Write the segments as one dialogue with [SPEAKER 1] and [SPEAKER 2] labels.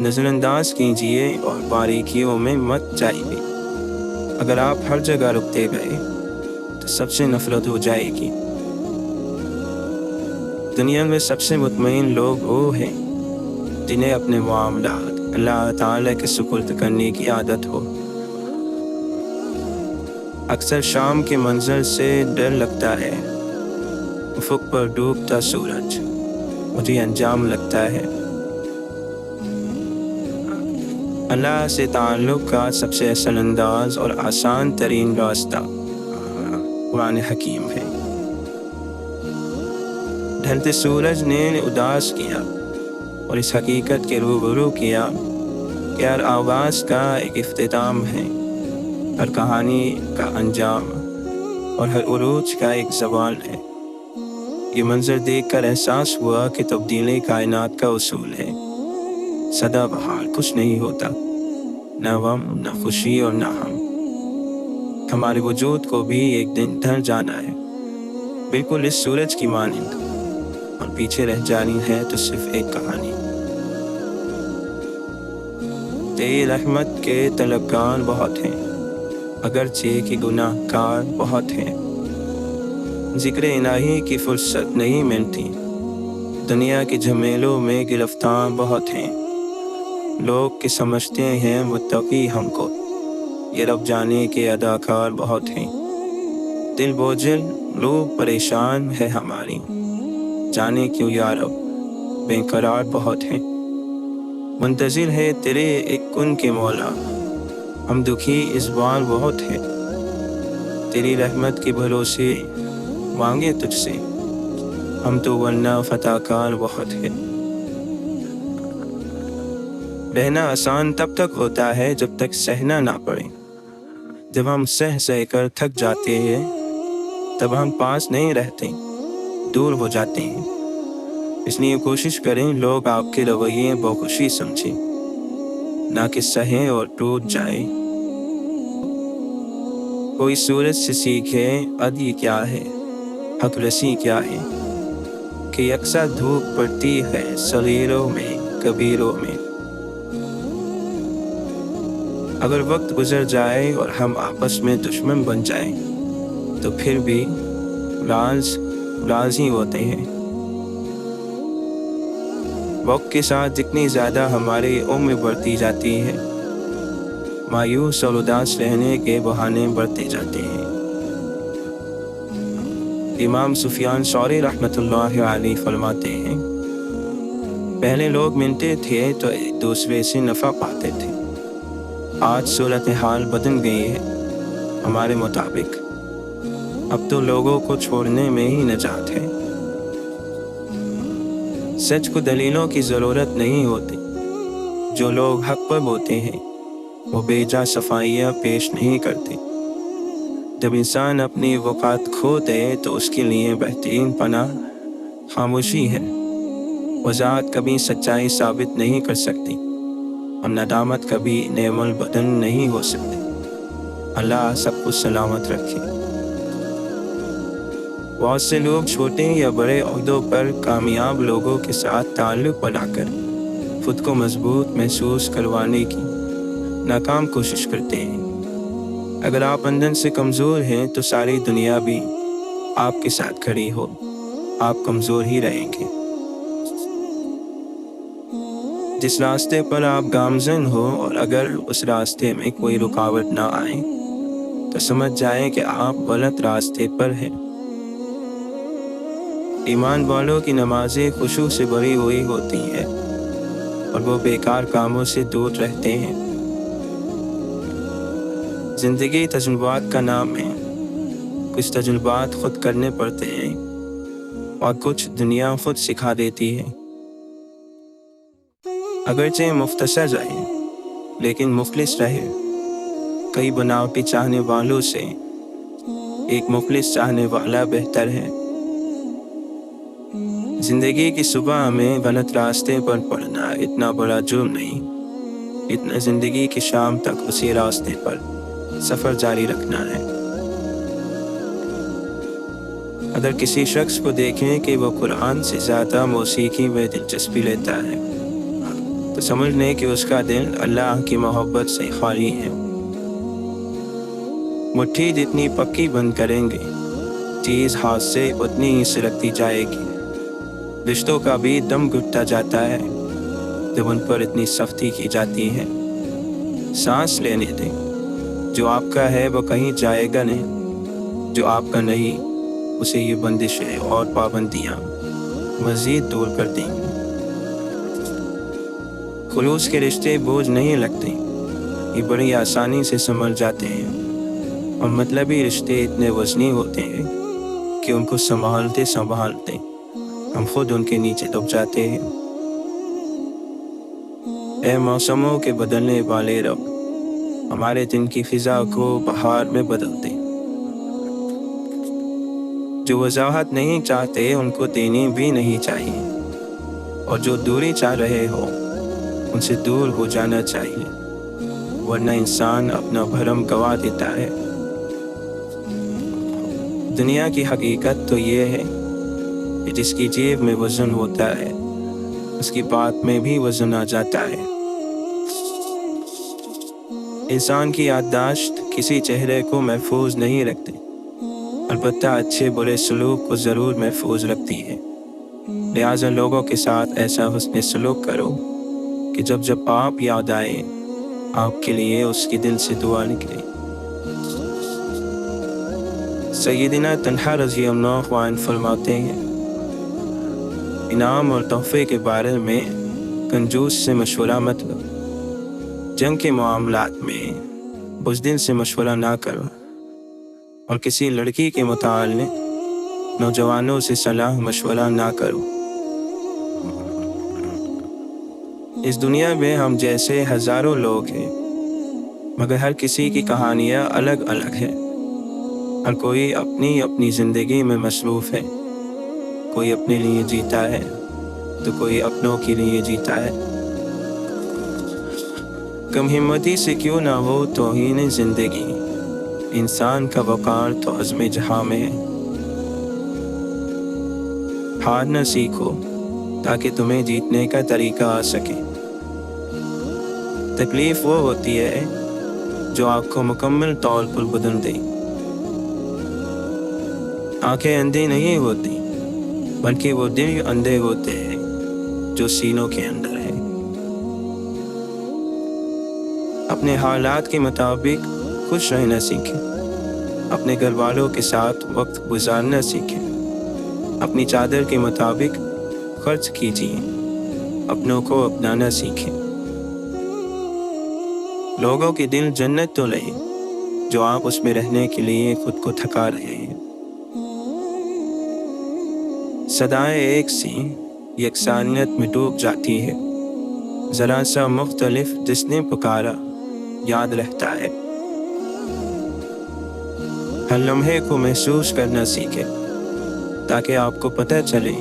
[SPEAKER 1] نظر انداز کیجیے اور باریکیوں میں مت جائیے۔ اگر آپ ہر جگہ رکتے گئے تو سب سے نفرت ہو جائے گی۔ دنیا میں سب سے مطمئن لوگ وہ ہیں جنہیں اپنے معاملات اللہ تعالیٰ کے سپرد کرنے کی عادت ہو۔ اکثر شام کے منظر سے ڈر لگتا ہے، افق پر ڈوبتا سورج مجھے انجام لگتا ہے۔ اللہ سے تعلق کا سب سے اصل انداز اور آسان ترین راستہ قرآن حکیم ہے۔ ڈھلتے سورج نے اداس کیا اور اس حقیقت کے روبرو کیا کہ ہر آغاز کا ایک اختتام ہے، ہر کہانی کا انجام اور ہر عروج کا ایک زوال ہے۔ یہ منظر دیکھ کر احساس ہوا کہ تبدیلی کائنات کا اصول ہے۔ سدا بہار کچھ نہیں ہوتا، نہ غم، نہ خوشی اور نہ ہم۔ ہمارے وجود کو بھی ایک دن ڈھل جانا ہے، بالکل اس سورج کی مانند، اور پیچھے رہ جانی ہے تو صرف ایک کہانی۔ تیری رحمت کے طلبگار بہت ہیں، اگرچہ کہ گناہ گار بہت ہیں۔ ذکر الہی کی فرصت نہیں ملتی، دنیا کے جھمیلوں میں گرفتار بہت ہیں۔ لوگ کہ سمجھتے ہیں متقی ہم کو، یہ رب جانے کے اداکار بہت ہیں۔ دل بوجھل، روح پریشان ہے ہماری، جانے کیوں یا رب بے قرار بہت ہیں۔ منتظر ہے تیرے ایک کن کے مولا، ہم دکھی اس بار بہت ہیں۔ تیری رحمت کے بھروسے مانگے تجھ سے، ہم تو ورنہ فتح کار بہت ہیں۔ رہنا آسان تب تک ہوتا ہے جب تک سہنا نہ پڑے۔ جب ہم سہ کر تھک جاتے ہیں تب ہم پاس نہیں رہتے، دور ہو جاتے ہیں۔ اس لیے کوشش کریں لوگ آپ کے رویے بخوشی سمجھیں، نہ کہ سہیں اور ٹوٹ جائیں۔ کوئی سورج سے سیکھے عدل کیا ہے، حق رسی کیا ہے، کہ یکساں دھوپ پڑتی ہے صغیروں میں کبیروں میں۔ اگر وقت گزر جائے اور ہم آپس میں دشمن بن جائیں تو پھر بھی راز ہی ہوتے ہیں۔ وقت کے ساتھ جتنی زیادہ ہماری عمر بڑھتی جاتی ہے، مایوس اور اداس رہنے کے بہانے بڑھتے جاتے ہیں۔ امام سفیان ثوری رحمۃ اللہ علیہ فرماتے ہیں، پہلے لوگ ملتے تھے تو ایک دوسرے سے نفع پاتے تھے، آج صورتحال بدل گئی ہے ہمارے مطابق، اب تو لوگوں کو چھوڑنے میں ہی نجات ہے۔ سچ کو دلیلوں کی ضرورت نہیں ہوتی، جو لوگ حق پر ہوتے ہیں وہ بے جا صفائیاں پیش نہیں کرتے۔ جب انسان اپنی وقات کھو دے تو اس کے لیے بہترین پناہ خاموشی ہے۔ وضاحت کبھی سچائی ثابت نہیں کر سکتی، اور ندامت کبھی نعم البدن نہیں ہو سکتی۔ اللہ سب کو سلامت رکھے۔ بہت سے لوگ چھوٹے یا بڑے عہدوں پر کامیاب لوگوں کے ساتھ تعلق بنا کر خود کو مضبوط محسوس کروانے کی ناکام کوشش کرتے ہیں۔ اگر آپ اندر سے کمزور ہیں تو ساری دنیا بھی آپ کے ساتھ کھڑی ہو، آپ کمزور ہی رہیں گے۔ جس راستے پر آپ گامزن ہو اور اگر اس راستے میں کوئی رکاوٹ نہ آئے تو سمجھ جائیں کہ آپ غلط راستے پر ہیں۔ ایمان والوں کی نمازیں خشوع سے بھری ہوئی ہوتی ہیں اور وہ بیکار کاموں سے دور رہتے ہیں۔ زندگی تجربات کا نام ہے، کچھ تجربات خود کرنے پڑتے ہیں اور کچھ دنیا خود سکھا دیتی ہے۔ اگرچہ مختصر رہے لیکن مخلص رہے۔ کئی بناوٹی چاہنے والوں سے ایک مخلص چاہنے والا بہتر ہے۔ زندگی کی صبح میں غلط راستے پر پڑنا اتنا بڑا جرم نہیں، اتنا زندگی کی شام تک اسی راستے پر سفر جاری رکھنا ہے۔ اگر کسی شخص کو دیکھیں کہ وہ قرآن سے زیادہ موسیقی میں دلچسپی لیتا ہے تو سمجھ لیں کہ اس کا دل اللہ کی محبت سے خالی ہے۔ مٹھی جتنی پکی بند کریں گے چیز ہاتھ سے اتنی ہی سلگتی جائے گی۔ رشتوں کا بھی دم گھٹتا جاتا ہے جب ان پر اتنی سختی کی جاتی ہے۔ سانس لینے دیں، جو آپ کا ہے وہ کہیں جائے گا نہیں، جو آپ کا نہیں اسے یہ بندشیں اور پابندیاں مزید دور کر دیں گی۔ خلوص کے رشتے بوجھ نہیں لگتے، یہ بڑی آسانی سے سنبھل جاتے ہیں، اور مطلبی رشتے اتنے وزنی ہوتے ہیں کہ ان کو سنبھالتے سنبھالتے ہم خود ان کے نیچے دب جاتے ہیں۔ اے موسموں کے بدلنے والے رب، ہمارے دن کی فضا کو بہار میں بدل دے۔ جو وضاحت نہیں چاہتے ان کو دینی بھی نہیں چاہیے، اور جو دوری چاہ رہے ہو ان سے دور ہو جانا چاہیے، ورنہ انسان اپنا بھرم گوا دیتا ہے۔ دنیا کی حقیقت تو یہ ہے کہ جس کی جیب میں وزن ہوتا ہے اس کی بات میں بھی وزن آ جاتا ہے۔ انسان کی یادداشت کسی چہرے کو محفوظ نہیں رکھتی، البتہ اچھے برے سلوک کو ضرور محفوظ رکھتی ہے۔ لہٰذا لوگوں کے ساتھ ایسا حسن سلوک کرو کہ جب جب آپ یاد آئے آپ کے لیے اس کی دل سے دعا نکلے۔ سیدنا طلحہ رضی اللہ عنہ فرماتے ہیں، انعام اور تحفے کے بارے میں کنجوس سے مشورہ مت لو، جنگ کے معاملات میں بزدل سے مشورہ نہ کرو، اور کسی لڑکی کے متعلق نوجوانوں سے صلاح مشورہ نہ کرو۔ اس دنیا میں ہم جیسے ہزاروں لوگ ہیں، مگر ہر کسی کی کہانیاں الگ الگ ہیں۔ ہر کوئی اپنی اپنی زندگی میں مصروف ہے، کوئی اپنے لیے جیتا ہے تو کوئی اپنوں کے لیے جیتا ہے۔ کم ہمتی سے کیوں نہ ہو توہین زندگی، انسان کا وقار تو عزم جہاں میں ہے۔ ہارنا سیکھو تاکہ تمہیں جیتنے کا طریقہ آ سکے۔ تکلیف وہ ہوتی ہے جو آپ کو مکمل طور پر بدل دے۔ آنکھیں اندھی نہیں ہوتی، بلکہ وہ دل اندھے ہوتے ہیں جو سینوں کے اندر ہے۔ اپنے حالات کے مطابق خوش رہنا سیکھیں، اپنے گھر والوں کے ساتھ وقت گزارنا سیکھیں، اپنی چادر کے مطابق خرچ کیجیے، اپنوں کو اپنانا سیکھیں۔ لوگوں کے دل جنت تو لیں جو آپ اس میں رہنے کے لیے خود کو تھکا رہے ہیں۔ صدائیں ایک سی یکسانیت میں ڈوب جاتی ہے، ذرا سا مختلف جس نے پکارا یاد رہتا ہے۔ ہر لمحے کو محسوس کرنا سیکھیں تاکہ آپ کو پتہ چلے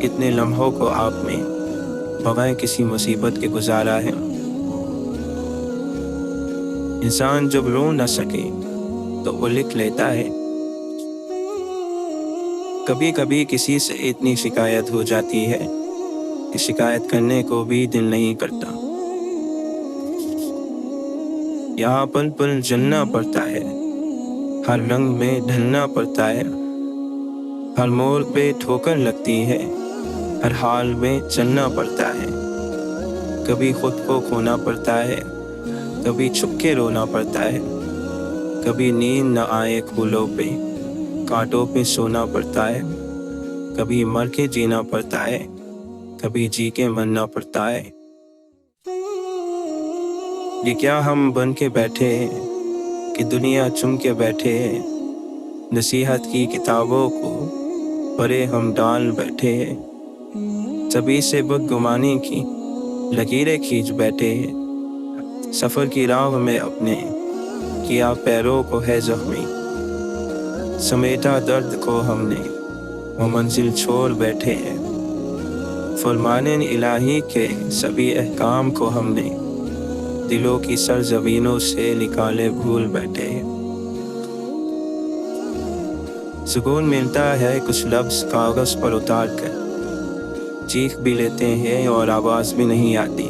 [SPEAKER 1] کتنے لمحوں کو آپ میں بغیر کسی مصیبت کے گزارا ہے۔ انسان جب رو نہ سکے تو وہ لکھ لیتا ہے۔ کبھی کبھی کسی سے اتنی شکایت ہو جاتی ہے کہ شکایت کرنے کو بھی دل نہیں کرتا۔ یہاں پل پل جلنا پڑتا ہے، ہر رنگ میں ڈھلنا پڑتا ہے، ہر موڑ پہ ٹھوکر لگتی ہے، ہر حال میں چلنا پڑتا ہے۔ کبھی خود کو کھونا پڑتا ہے، کبھی چھپ کے رونا پڑتا ہے، کبھی نیند نہ آئے پھولوں پہ کانٹوں پہ سونا پڑتا ہے، کبھی مر کے جینا پڑتا ہے، کبھی جی کے مرنا پڑتا ہے۔ یہ کیا ہم بن کے بیٹھے ہیں کہ دنیا چن کے بیٹھے ہیں، نصیحت کی کتابوں کو پڑھے ہم ڈال بیٹھے ہیں، سبھی سے بدگمانی کی لکیریں کھینچ بیٹھے ہیں، سفر کی راہ میں اپنے کیا پیروں کو ہے زخمی، سمیٹا درد کو ہم نے وہ منزل چھوڑ بیٹھے ہیں، فرمان الہی کے سبھی احکام کو ہم نے دلوں کی سرزمینوں سے نکالے بھول بیٹھے ہیں۔ سکون ملتا ہے کچھ لفظ کاغذ پر اتار کر، چیخ بھی لیتے ہیں اور آواز بھی نہیں آتی۔